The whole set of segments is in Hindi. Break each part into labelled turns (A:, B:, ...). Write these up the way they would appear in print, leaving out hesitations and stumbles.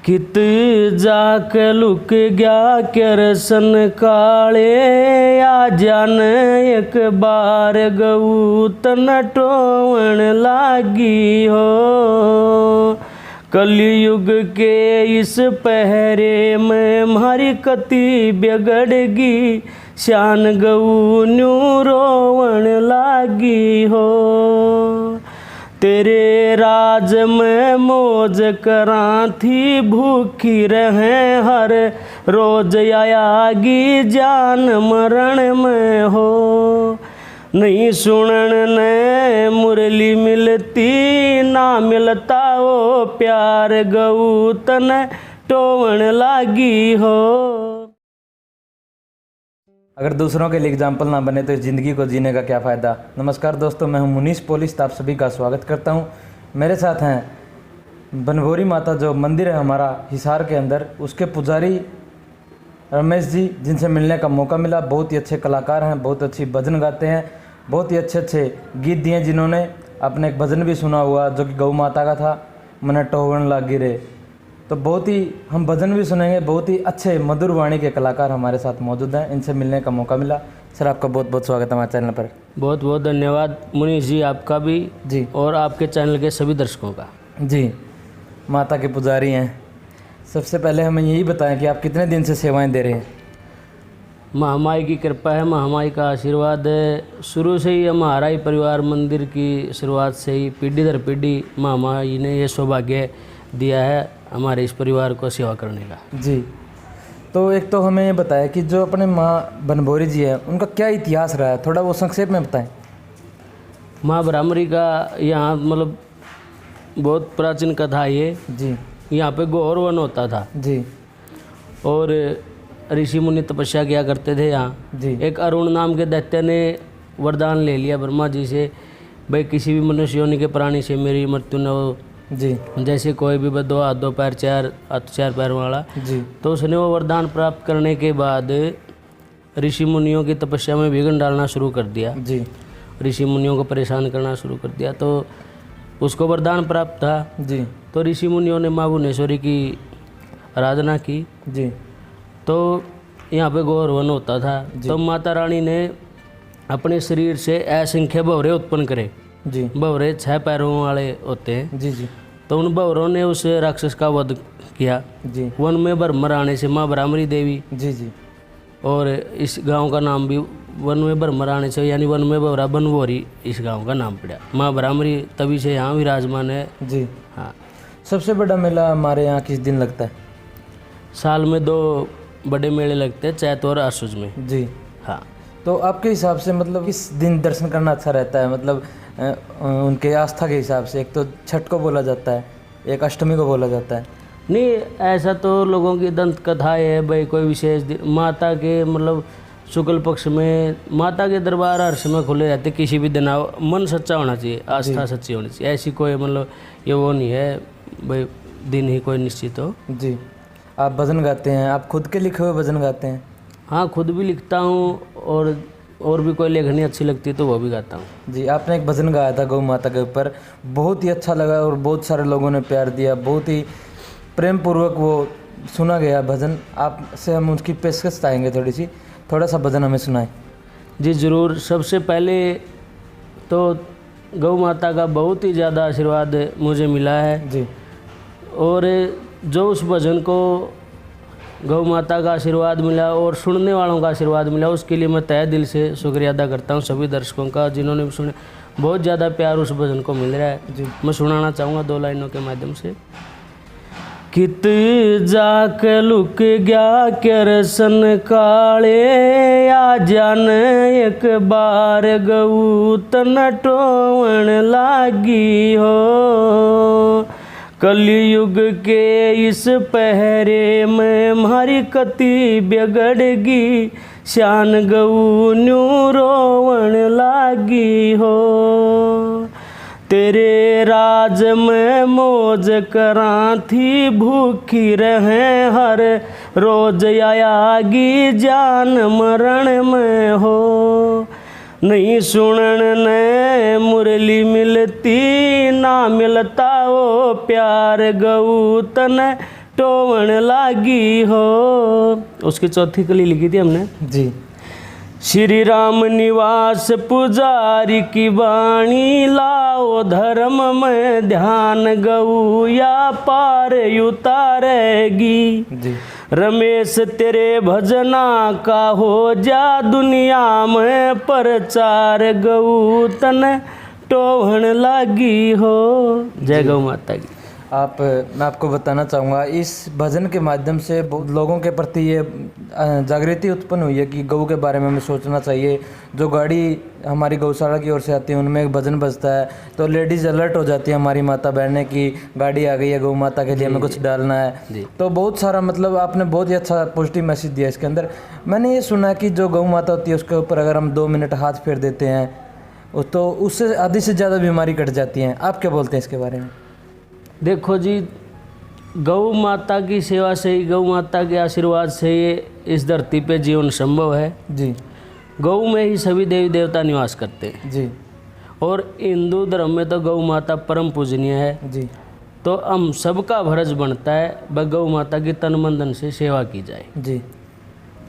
A: कित जाक लुक गया करसन काले आ जान एक बार गऊ तन टोवन लागी हो। कलयुग के इस पहरे में मारी कति बिगड़गी शान गऊ न्यू रोवन लागी हो। तेरे राज में मौज करां थी भूखी रहे हर रोज आयागी जान मरण में हो। नहीं सुनन ने मुरली मिलती ना मिलता वो प्यार गऊ तन टोवन लागी हो।
B: अगर दूसरों के लिए एग्जाम्पल ना बने तो इस ज़िंदगी को जीने का क्या फ़ायदा। नमस्कार दोस्तों, मैं हूं मुनीश पोलिस, आप सभी का स्वागत करता हूं। मेरे साथ हैं बनभोरी माता, जो मंदिर है हमारा हिसार के अंदर, उसके पुजारी रमेश जी, जिनसे मिलने का मौका मिला। बहुत ही अच्छे कलाकार हैं, बहुत अच्छी भजन गाते हैं, बहुत ही अच्छे अच्छे गीत दिए जिन्होंने। आपने एक भजन भी सुना हुआ जो कि गौ माता का था, मन टोवन लागी रे। तो बहुत ही हम भजन भी सुनेंगे। बहुत ही अच्छे मधुर वाणी के कलाकार हमारे साथ मौजूद हैं, इनसे मिलने का मौका मिला। सर, आपका बहुत बहुत स्वागत है हमारे चैनल पर।
A: बहुत बहुत धन्यवाद मुनीश जी, आपका भी
B: जी,
A: और आपके चैनल के सभी दर्शकों का।
B: जी, माता के पुजारी हैं। सबसे पहले हमें यही बताएं कि आप कितने दिन से सेवाएं दे रहे हैं।
A: महामाई की कृपा है, महामाई का आशीर्वाद है। शुरू से ही हमारा ही परिवार मंदिर की शुरुआत से ही पीढ़ी दर पीढ़ी महामाई ने ये सौभाग्य दिया है हमारे इस परिवार को सेवा करने का।
B: जी, तो एक तो हमें ये बताया कि जो अपने माँ बनभोरी जी है, उनका क्या इतिहास रहा है, थोड़ा वो संक्षेप में बताएं।
A: माँ ब्राह्मणी का यहाँ मतलब बहुत प्राचीन कथा है ये।
B: जी,
A: यहाँ पे गौर वन होता था
B: जी,
A: और ऋषि मुनि तपस्या किया करते थे यहाँ।
B: जी,
A: एक अरुण नाम के दैत्य ने वरदान ले लिया ब्रह्मा जी से, भाई किसी भी मनुष्य योनि के प्राणी से मेरी मृत्यु न हो।
B: जी,
A: जैसे कोई भी दो हाथ दो पैर चार पैर वाला।
B: जी,
A: तो उसने वो वरदान प्राप्त करने के बाद ऋषि मुनियों की तपस्या में विघ्न डालना शुरू कर दिया।
B: जी,
A: ऋषि मुनियों को परेशान करना शुरू कर दिया। तो उसको वरदान प्राप्त था।
B: जी,
A: तो ऋषि मुनियों ने माँ भुवनेश्वरी की आराधना की।
B: जी,
A: तो यहाँ पे गौर वन होता था। तो माता रानी ने अपने शरीर से असंख्य भंवरे उत्पन्न करे।
B: जी,
A: भंवरे 6 पैरों वाले होते हैं।
B: जी, जी,
A: तो उन भंवरों ने उस राक्षस का वध किया।
B: जी,
A: वन में भ्रमर आने से माँ ब्राह्मणी देवी,
B: जी, जी,
A: और इस गांव का नाम भी वन में भ्रमर आने से यानी वन में भंवरा बनभोरी इस गांव का नाम पड़ा। माँ ब्राह्मणी तभी से यहाँ विराजमान है।
B: जी।
A: हाँ,
B: सबसे बड़ा मेला हमारे यहाँ किस दिन लगता है।
A: साल में 2 बड़े मेले लगते हैं, चैत और आश्वज में।
B: जी,
A: हाँ,
B: तो आपके हिसाब से मतलब किस दिन दर्शन करना अच्छा रहता है, मतलब उनके आस्था के हिसाब से। एक तो छठ को बोला जाता है, एक अष्टमी को बोला जाता है।
A: नहीं ऐसा तो लोगों की दंत कथा है भाई, कोई विशेष दिन माता के मतलब शुक्ल पक्ष में माता के दरबार हर समय खुले रहते। किसी भी दिन आओ, मन सच्चा होना चाहिए, आस्था सच्ची होनी चाहिए। ऐसी कोई मतलब ये वो नहीं है भाई दिन ही कोई निश्चित हो।
B: जी, आप भजन गाते हैं, आप खुद के लिखे हुए भजन गाते हैं।
A: हाँ, खुद भी लिखता हूँ और भी कोई लेखनी अच्छी लगती है तो वो भी गाता हूँ।
B: जी, आपने एक भजन गाया था गौ माता के ऊपर, बहुत ही अच्छा लगा और बहुत सारे लोगों ने प्यार दिया। बहुत ही प्रेम पूर्वक वो सुना गया भजन। आपसे हम उसकी पेशकश चाहेंगे, थोड़ा सा भजन हमें सुनाएं।
A: जी ज़रूर। सबसे पहले तो गौ माता का बहुत ही ज़्यादा आशीर्वाद मुझे मिला है।
B: जी,
A: और जो उस भजन को गौ माता का आशीर्वाद मिला और सुनने वालों का आशीर्वाद मिला, उसके लिए मैं तहे दिल से शुक्रिया अदा करता हूँ सभी दर्शकों का जिन्होंने भी सुने। बहुत ज़्यादा प्यार उस भजन को मिल रहा है।
B: जी,
A: मैं सुनाना चाहूँगा 2 लाइनों के माध्यम से। कित जाक लुक गया करसन काले आ जान एक बार गऊ तन टोवन लागी हो। कलयुग के इस पहरे में मारी कति बिगड़गी शान गऊ न्यू रोवन लागी हो। तेरे राज में मौज करां थी भूखी रहे हर रोज आयागी जान मरण में हो। नहीं सुनन ने मुरली मिलती ना मिलता वो प्यार गऊ तन टोवन लागी हो। उसकी चौथी कली लिखी थी हमने।
B: जी।
A: श्री राम निवास पुजारी की वाणी, लाओ धर्म में ध्यान, गऊ या पार उतारेगी।
B: जी।
A: रमेश तेरे भजना का हो जा दुनिया में प्रचार, गऊ तन टोहन लागी हो। जय गौ माता की।
B: मैं आपको बताना चाहूँगा, इस भजन के माध्यम से बहुत लोगों के प्रति ये जागृति उत्पन्न हुई है कि गऊ के बारे में हमें सोचना चाहिए। जो गाड़ी हमारी गौशाला की ओर से आती है उनमें एक भजन बजता है तो लेडीज़ अलर्ट हो जाती है हमारी माता बहनें की गाड़ी आ गई है, गौ माता के लिए हमें कुछ डालना है। तो बहुत सारा मतलब आपने बहुत ही अच्छा पॉजिटिव मैसेज दिया इसके अंदर। मैंने ये सुना कि जो गौ माता होती है उसके ऊपर अगर हम 2 मिनट हाथ फेर देते हैं तो उससे आधी से ज़्यादा बीमारी कट जाती हैं। आप क्या बोलते हैं इसके बारे में?
A: देखो जी, गौ माता की सेवा से ही, गौ माता के आशीर्वाद से ये इस धरती पे जीवन संभव है
B: जी।
A: गौ में ही सभी देवी देवता निवास करते हैं
B: जी।
A: और हिंदू धर्म में तो गौ माता परम पूजनीय है।
B: जी।
A: तो हम सबका फर्ज बनता है वह गौ माता की तन मन धन से सेवा की जाए।
B: जी।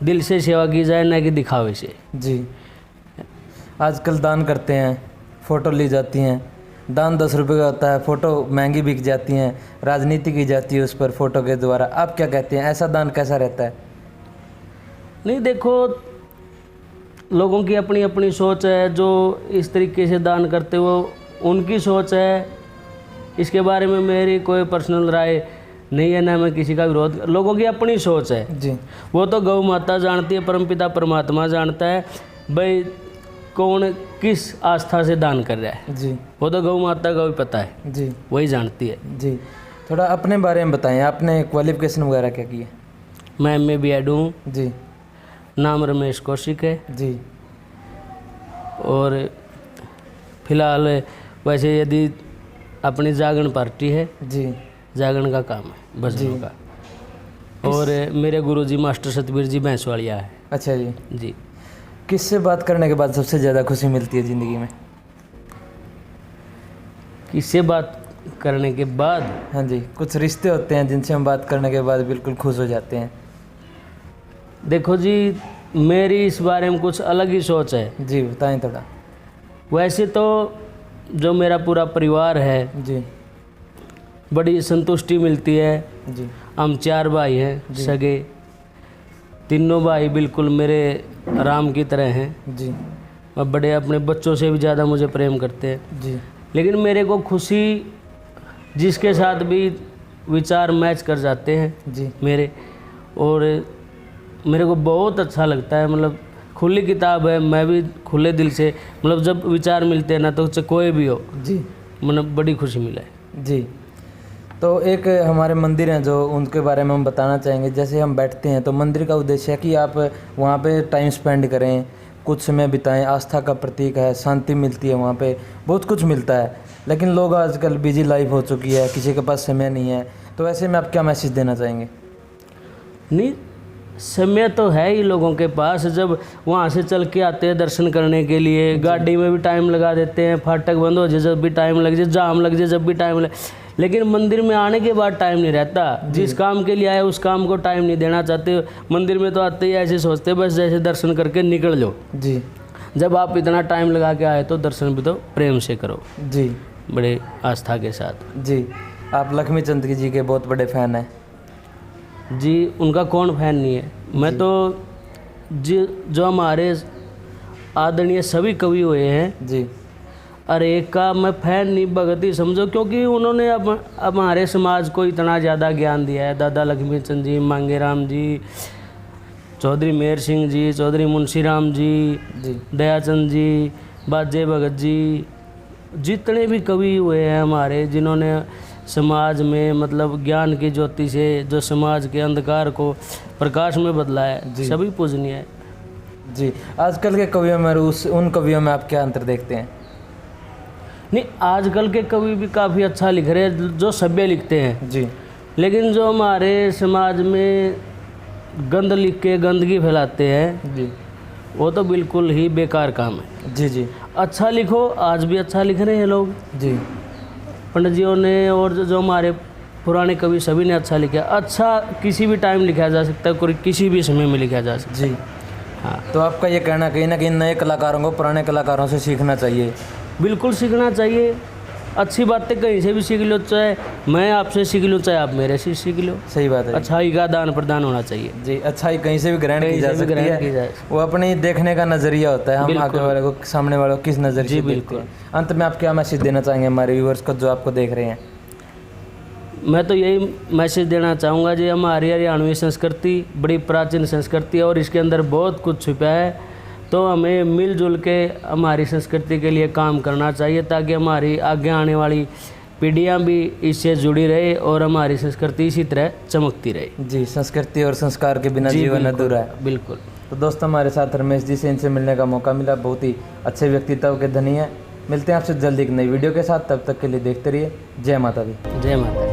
A: दिल से सेवा की जाए, न कि दिखावे से।
B: जी। आजकल दान करते हैं, फ़ोटो ली जाती हैं, दान 10 रुपये का होता है, फ़ोटो महंगी बिक जाती हैं, राजनीति की जाती है उस पर फ़ोटो के द्वारा। आप क्या कहते हैं, ऐसा दान कैसा रहता है?
A: नहीं, देखो लोगों की अपनी अपनी सोच है। जो इस तरीके से दान करते वो उनकी सोच है, इसके बारे में मेरी कोई पर्सनल राय नहीं है, ना मैं किसी का विरोध। लोगों की अपनी सोच है
B: जी।
A: वो तो गौ माता जानती है, परमपिता परमात्मा जानता है भाई कौन किस आस्था से दान कर रहा है।
B: जी।
A: वो तो गौ माता का भी पता है।
B: जी।
A: वही जानती है।
B: जी। थोड़ा अपने बारे में बताएं, आपने क्वालिफिकेशन वगैरह क्या की है?
A: मैं MA B.Ed हूँ।
B: जी।
A: नाम रमेश कौशिक है।
B: जी।
A: और फिलहाल वैसे यदि अपनी जागरण पार्टी है,
B: जी,
A: जागरण का काम है भजनों का। और मेरे गुरुजी मास्टर सतबीर जी भैंसवाड़िया है।
B: अच्छा जी।
A: जी।
B: किससे बात करने के बाद सबसे ज़्यादा खुशी मिलती है ज़िंदगी में?
A: किससे बात करने के बाद?
B: हाँ जी, कुछ रिश्ते होते हैं जिनसे हम बात करने के बाद बिल्कुल खुश हो जाते हैं।
A: देखो जी, मेरी इस बारे में कुछ अलग ही सोच है।
B: जी, बताएं थोड़ा।
A: वैसे तो जो मेरा पूरा परिवार है,
B: जी,
A: बड़ी संतुष्टि मिलती है।
B: जी,
A: हम 4 भाई हैं सगे, तीनों भाई बिल्कुल मेरे राम की तरह हैं।
B: जी,
A: और बड़े अपने बच्चों से भी ज़्यादा मुझे प्रेम करते हैं।
B: जी,
A: लेकिन मेरे को खुशी जिसके साथ भी विचार मैच कर जाते हैं
B: जी,
A: मेरे, और मेरे को बहुत अच्छा लगता है। मतलब खुली किताब है, मैं भी खुले दिल से, मतलब जब विचार मिलते हैं ना तो चाहे कोई भी हो,
B: जी,
A: मतलब बड़ी खुशी मिला है।
B: जी। तो एक हमारे मंदिर हैं जो उनके बारे में हम बताना चाहेंगे। जैसे हम बैठते हैं तो मंदिर का उद्देश्य है कि आप वहाँ पे टाइम स्पेंड करें, कुछ समय बिताएं, आस्था का प्रतीक है, शांति मिलती है वहाँ पे, बहुत कुछ मिलता है। लेकिन लोग आजकल बिजी लाइफ हो चुकी है, किसी के पास समय नहीं है, तो ऐसे में आप क्या मैसेज देना चाहेंगे?
A: नहीं, समय तो है ही लोगों के पास। जब वहाँ से चल के आते हैं दर्शन करने के लिए, गाड़ी में भी टाइम लगा देते हैं, फाटक बंद हो जाए जब भी टाइम लग जाए, जाम लग जाए जब भी टाइम लगे, लेकिन मंदिर में आने के बाद टाइम नहीं रहता। जिस काम के लिए आए उस काम को टाइम नहीं देना चाहते। मंदिर में तो आते ही ऐसे सोचते बस जैसे दर्शन करके निकल जाओ।
B: जी।
A: जब आप इतना टाइम लगा के आए तो दर्शन भी तो प्रेम से करो,
B: जी,
A: बड़े आस्था के साथ।
B: जी। आप लक्ष्मी चंद जी के बहुत बड़े फ़ैन हैं।
A: जी, उनका कौन फैन नहीं है। मैं तो जी, जो हमारे आदरणीय सभी कवि हुए हैं,
B: जी,
A: अरे एक का मैं फैन नहीं, भगत ही समझो, क्योंकि उन्होंने अब हमारे समाज को इतना ज़्यादा ज्ञान दिया है। दादा लक्ष्मी चंद जी, मांगेराम जी, चौधरी मेहर सिंह जी, चौधरी मुंशी राम जी,
B: जी,
A: दयाचंद जी, बाजे भगत जी, जितने भी कवि हुए हैं हमारे, जिन्होंने समाज में मतलब ज्ञान की ज्योति से जो समाज के अंधकार को प्रकाश में बदला है, सभी पूजनीय है।
B: जी। आजकल के कवियों में उन कवियों में आप क्या अंतर देखते हैं?
A: नहीं, आजकल के कवि भी काफ़ी अच्छा लिख रहे हैं जो सभ्य लिखते हैं।
B: जी।
A: लेकिन जो हमारे समाज में गंद लिख के गंदगी फैलाते हैं,
B: जी,
A: वो तो बिल्कुल ही बेकार काम है।
B: जी, जी,
A: अच्छा लिखो, आज भी अच्छा लिख रहे हैं लोग,
B: जी,
A: पंडित जियों ने, और जो हमारे पुराने कवि सभी ने अच्छा लिखा। अच्छा किसी भी टाइम लिखा जा सकता है, कोई किसी भी समय में लिखा जा सकता
B: जी।
A: हाँ,
B: तो आपका ये कहना कहीं ना कहीं नए कलाकारों को पुराने कलाकारों से सीखना चाहिए।
A: बिल्कुल सीखना चाहिए। अच्छी बातें कहीं से भी सीख लो, चाहे मैं आपसे सीख लूँ, चाहे आप मेरे से सीख लो।
B: सही बात है।
A: अच्छाई का दान प्रदान होना चाहिए।
B: जी, अच्छाई कहीं से भी ग्रहण की
A: कहीं
B: जा
A: से भी
B: सकती
A: ग्रहण की
B: है,
A: जाए।
B: वो अपने देखने का नजरिया होता है, हम
A: बिल्कुल।
B: आगे वाले को, सामने वाले को किस नजरिए से
A: जी,
B: देखते
A: बिल्कुल।
B: हैं। अंत में आप क्या मैसेज देना चाहेंगे हमारे व्यूअर्स को जो आपको देख रहे हैं?
A: मैं तो यही मैसेज देना चाहूँगा जी, हमारी हरियाणवी संस्कृति बड़ी प्राचीन संस्कृति है और इसके अंदर बहुत कुछ छुपा है। तो हमें मिलजुल के हमारी संस्कृति के लिए काम करना चाहिए, ताकि हमारी आगे आने वाली पीढ़ियाँ भी इससे जुड़ी रहे और हमारी संस्कृति इसी तरह चमकती रहे।
B: जी, संस्कृति और संस्कार के बिना
A: जी,
B: जीवन
A: बिल्कुल,
B: अधूरा है।
A: बिल्कुल।
B: तो दोस्तों, हमारे साथ रमेश जी से इनसे मिलने का मौका मिला, बहुत ही अच्छे व्यक्तित्व के धनी है। मिलते हैं आपसे जल्दी एक नई वीडियो के साथ, तब तक के लिए देखते रहिए। जय माता दी।
A: जय माता।